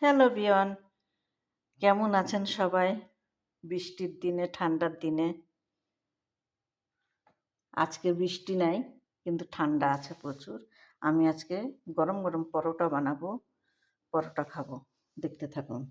Hello বিয়ন, কেমন আছেন সবাই? বৃষ্টির দিনে, ঠান্ডার দিনে। আজকে বৃষ্টি নাই, কিন্তু ঠান্ডা আছে প্রচুর। আমি আজকে গরম গরম পরোটা বানাবো, পরোটা খাবো। দেখতে থাকুন।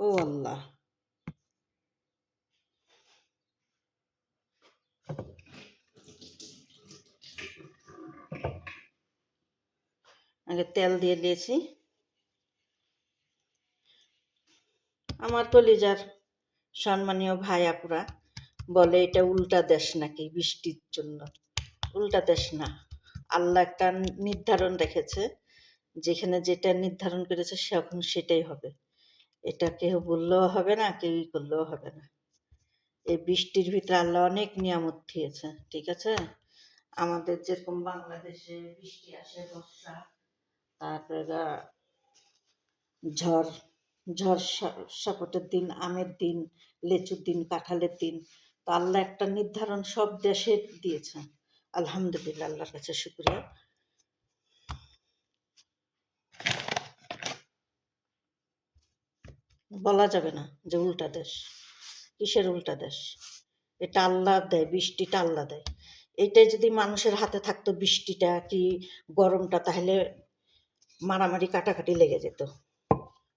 ও আল্লাহ, আগে তেল দিয়ে দিয়েছি। আমার কলিজার সম্মানীয় ভাই আপুরা বলে এটা উল্টা দেশ নাকি বৃষ্টির জন্য। উল্টা দেশ না, আল্লাহ একটা নির্ধারণ রেখেছে, যেখানে যেটা নির্ধারণ করেছে এখন সেটাই হবে। এটা কেউ বললেও হবে না, কেউই করলেও হবে না। এই বৃষ্টির ভিতরে আল্লাহ অনেক নিয়ামত দিয়েছে, ঠিক আছে? আমাদের যেরকম বাংলাদেশে বৃষ্টি আসে, বর্ষা, তারপরে ঝড় ঝড় সাপটের দিন, আমের দিন, লেচুর দিন, কাঁঠালের দিন, তো আল্লাহ একটা নির্ধারণ সব দেশে দিয়েছে। আলহামদুলিল্লাহ, আল্লাহর কাছে শুকরিয়া। বলা যাবে না যে উল্টা দেশ। কিসের উল্টা দেশ? এটা আল্লাহ দেয়, বৃষ্টিটা আল্লাহ দেয়। এইটাই যদি মানুষের হাতে থাকতো, বৃষ্টিটা কি গরমটা, তাহলে মারামারি কাটাকাটি লেগে যেত।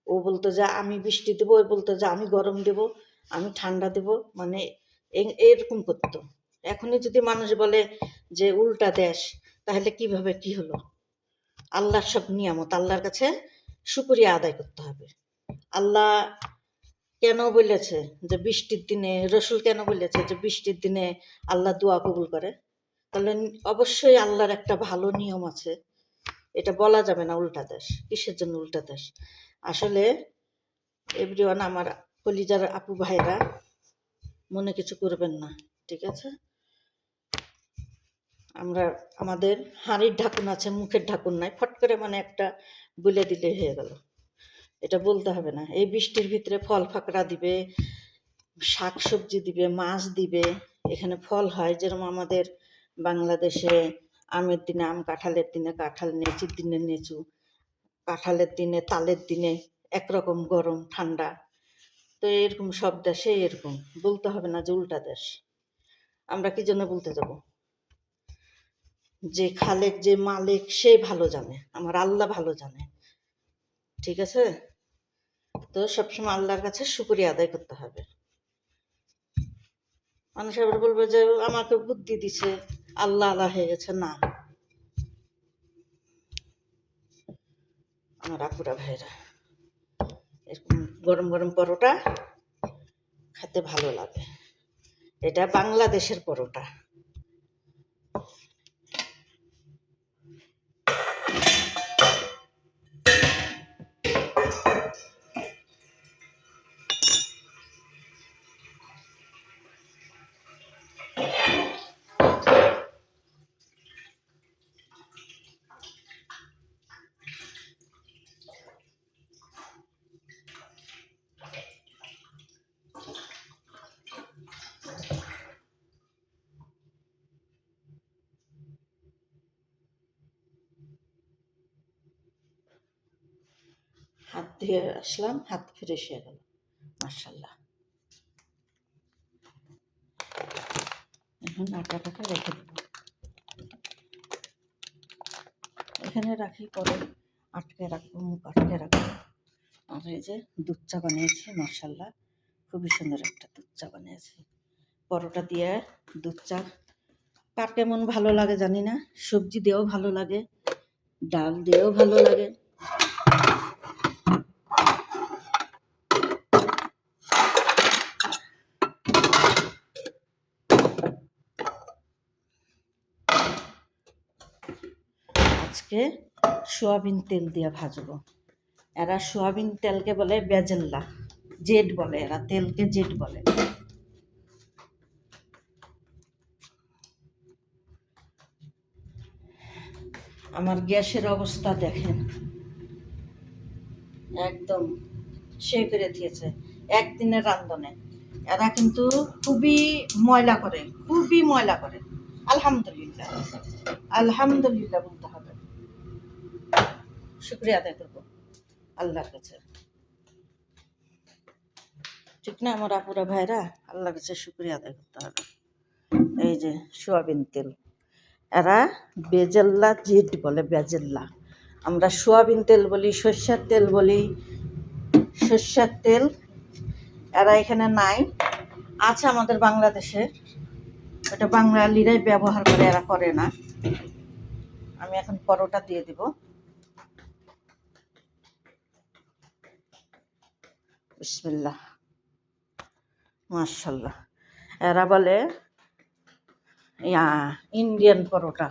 ও বলতো যে আমি বৃষ্টি দেবো, ও বলতো যে আমি গরম দেব, আমি ঠান্ডা দেব, মানে এরকম করতো। এখনই যদি মানুষ বলে যে উল্টা দেশ, তাহলে কিভাবে কি হলো? আল্লাহর সব নিয়ামত, আল্লাহর কাছে শুকরিয়া আদায় করতে হবে। আল্লাহ কেন বলেছে যে বৃষ্টির দিনে, রসুল কেন বলেছে যে বৃষ্টির দিনে আল্লাহ দোয়া কবুল করে? তাহলে অবশ্যই আল্লাহর একটা ভালো নিয়ম আছে। এটা বলা যাবে না উল্টা দেশ। কিসের জন্য উল্টা দেশ? আসলে এভরিওয়ান, আমার কলিজার আপু ভাইরা, মনে কিছু করবেন না, ঠিক আছে? আমরা আমাদের হাঁড়ির ঢাকুন আছে, মুখের ঢাকুন নাই। ফট করে মানে একটা বলে দিলে হয়ে গেল। এটা বলতে হবে না। এই বৃষ্টির ভিতরে ফল ফাকড়া দিবে, শাক সবজি দিবে, মাছ দিবে। এখানে ফল হয়, যেরকম আমাদের বাংলাদেশে আমের দিনে আম, কাঁঠালের দিনে কাঁঠাল, নেচির দিনে নেচু, কাঁঠালের দিনে, তালের দিনে একরকম গরম ঠান্ডা। তো এরকম সব দেশে এরকম। বলতে হবে না যে উল্টা দেশ। আমরা কি জন্য বলতে যাব? যে খালেক, যে মালিক, সে ভালো জানে, আমার আল্লাহ ভালো জানে, ঠিক আছে? তো সবসময় আল্লাহর কাছে শুকরিয়া আদায় করতে হবে। মানুষ আবার বলবে যে আমাকে বুদ্ধি দিছে, আল্লাহ আল্লাহ হয়ে গেছে। না, আমার আপুরা ভাইরা, এরকম গরম গরম পরোটা খেতে ভালো লাগে। এটা বাংলাদেশের পরোটা। হাত ধুয়ে আসলাম, হাত ফ্রেশ হয়ে গেল, মাশাল্লাহ। এখন আটাটাকে রেখে দেবো, এখানে রাখি, পরে আটকে রাখবো, মুখ আটকে রাখবো। আর এই যে দুধ চা বানিয়েছি, মাশাল্লাহ, খুবই সুন্দর একটা দুধ চা বানিয়েছি। পরোটা দিয়ে দুধ চা কার কেমন ভালো লাগে জানি না। সবজি দিয়েও ভালো লাগে, ডাল দিয়েও ভালো লাগে। আজকে সোয়াবিন তেল দিয়ে ভাজবো। এরা সোয়াবিন তেলকে বলে বেজেল্লা, জেড বলে, এরা তেলকে জেড বলে। আমার গ্যাসের অবস্থা দেখেন, একদম সে করে দিয়েছে একদিনের রান্ধনে। এরা কিন্তু খুবই ময়লা করে, খুবই ময়লা করে। আলহামদুলিল্লাহ, আলহামদুলিল্লাহ বলতে হবে, শুক্রিয়া আদায় করবো আল্লাহর কাছে, ঠিক না আমার আপুরা ভাইরা? আল্লাহর কাছে শুক্রিয়া আদায় করতে হবে। এই যে সোয়াবিন তেল, এরা বেজেল্লা জিট বলে, বেজেল্লা। আমরা সোয়াবিন তেল বলি, সর্ষের তেল বলি, সর্ষের তেল এরা এখানে নাই, আছে আমাদের বাংলাদেশে, ওটা বাঙালিরাই ব্যবহার করে, এরা করে না। আমি এখন পরোটা দিয়ে দিব। বিসমিল্লাহ, মাশাল্লাহ। এরা বলে ইন্ডিয়ান পরোটা,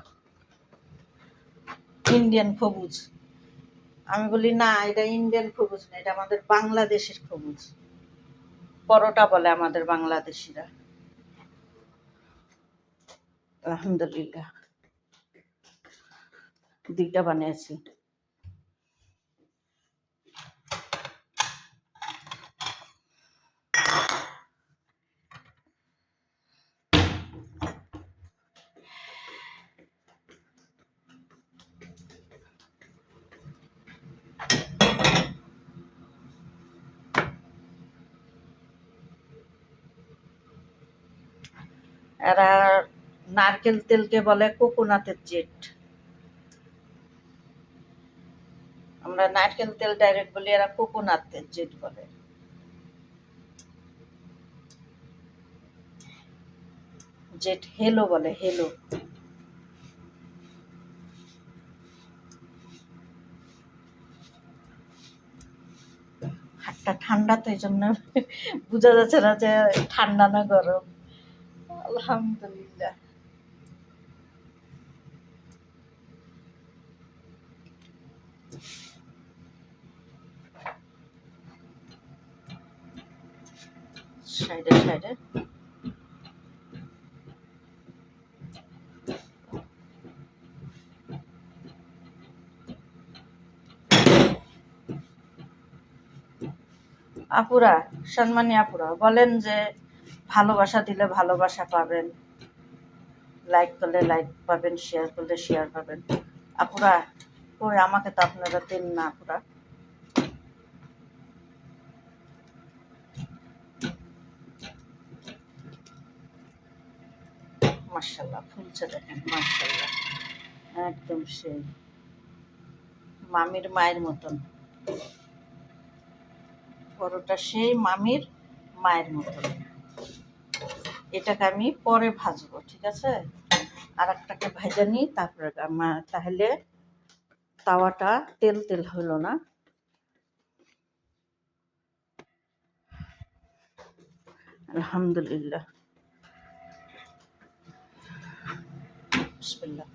ইন্ডিয়ান সবুজ। আমি বলি না, এটা ইন্ডিয়ান সবুজ না, এটা আমাদের বাংলাদেশের সবুজ পরোটা বলে আমাদের বাংলাদেশিরা। আলহামদুলিল্লাহ, দুইটা বানিয়েছি। এরা নারকেল তেলকে বলে কোকোনাটের জেট। আমরা নারকেল তেল ডাইরেক্ট বলি, এরা কোকোনাটের জেট বলে। জেট হেলো বলে, হেলো। হাতটা ঠান্ডা তো, এই জন্য বোঝা যাচ্ছে না যে ঠান্ডা না গরম। আলহামদুলিল্লাহ, সাইডে সাইডে আপুরা, সম্মানী আপুরা বলেন যে ভালোবাসা দিলে ভালোবাসা পাবেন, লাইক করলে লাইক পাবেন, শেয়ার করলে শেয়ার পাবেন। আপুরা কই, আমাকে তো আপনারা দেন না আপুরা। মাশাল্লাহ, ফুলছে দেখেন, মাশাল্লাহ, একদম সেই মামির মায়ের মতন পরোটা, সেই মামির মায়ের মতন। এটাকে আমি পরে ভাজবো, ঠিক আছে? আর একটাকে ভেজে নিই, তারপরে তাহলে তাওয়াটা তেল তেল হলো না। আলহামদুলিল্লাহ, বিসমিল্লাহ।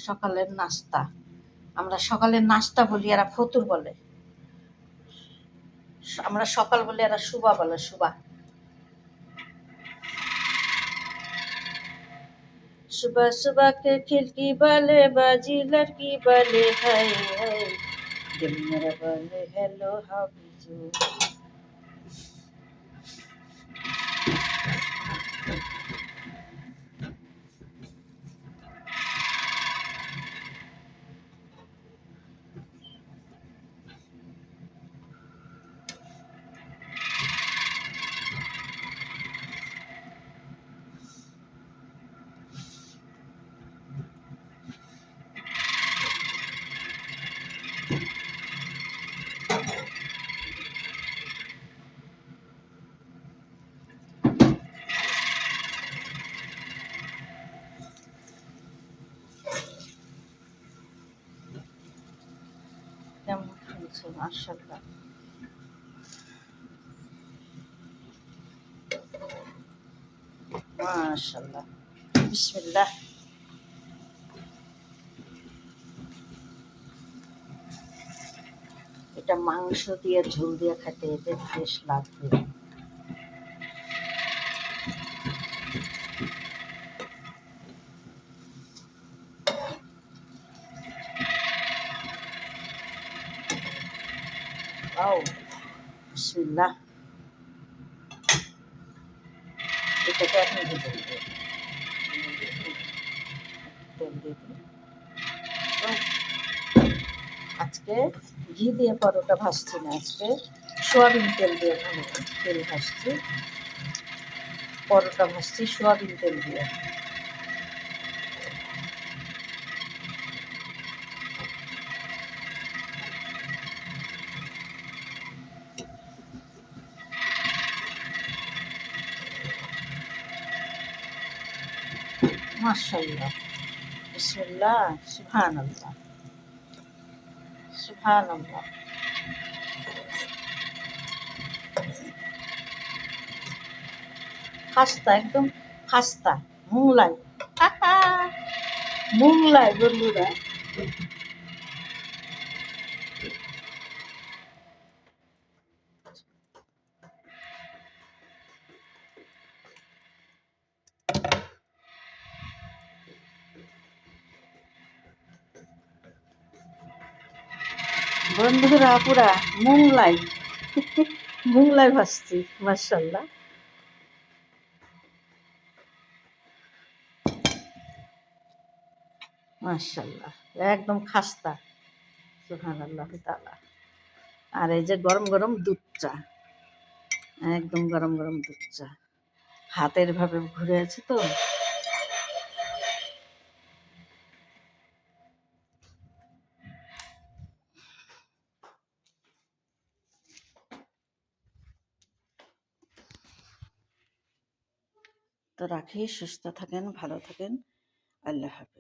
সকালের নাস্তা, আমরা সকালের নাস্তা বলি, এরা ফতুর বলে। আমরা সকাল বলি, এরা সুবা বলে, সুবা। सुबह सुबह के खिड़की वाले बाजी लड़की वाले, हाय हाय दिल मेरा वाले हेलो हाबिजू। কেমন হয়েছে মাশাআল্লাহ, মাশাআল্লাহ, বিসমিল্লাহ। এটা মাংস দিয়ে ঝোল দিয়ে খেতে এতে বেশ লাগবে। আও বিসমিল্লাহ। এটাকে এখন ভেজে নেব, তেল দিয়ে দিই। আজকে ঘি দিয়ে পরোটা ভাজছি না, আজকে সোয়াবিন তেল দিয়ে তেল ভাজছি, পরোটা ভাজছি সোয়াবিন তেল দিয়ে। মাশাআল্লাহ, বিসমিল্লাহ, সুবহানাল্লাহ, সুবহানাল্লাহ। খাস্তা, একদম খাস্তা, মোংলাই, মোংলাই বন্ধুরা। বন্ধুরা পুরা মোংলাই, মোংলাই ভাজছি, মাশাআল্লাহ। মাশাআল্লাহ, একদম খাস্তা, সুবহানাল্লাহ তাআলা। আর এই যে গরম গরম দুধ চা, একদম গরম গরম দুধ চা, হাতের ভাবে ঘুরে আছে তো। তো রাখি, সুস্থ থাকেন, ভালো থাকেন, আল্লাহ হাফেজ।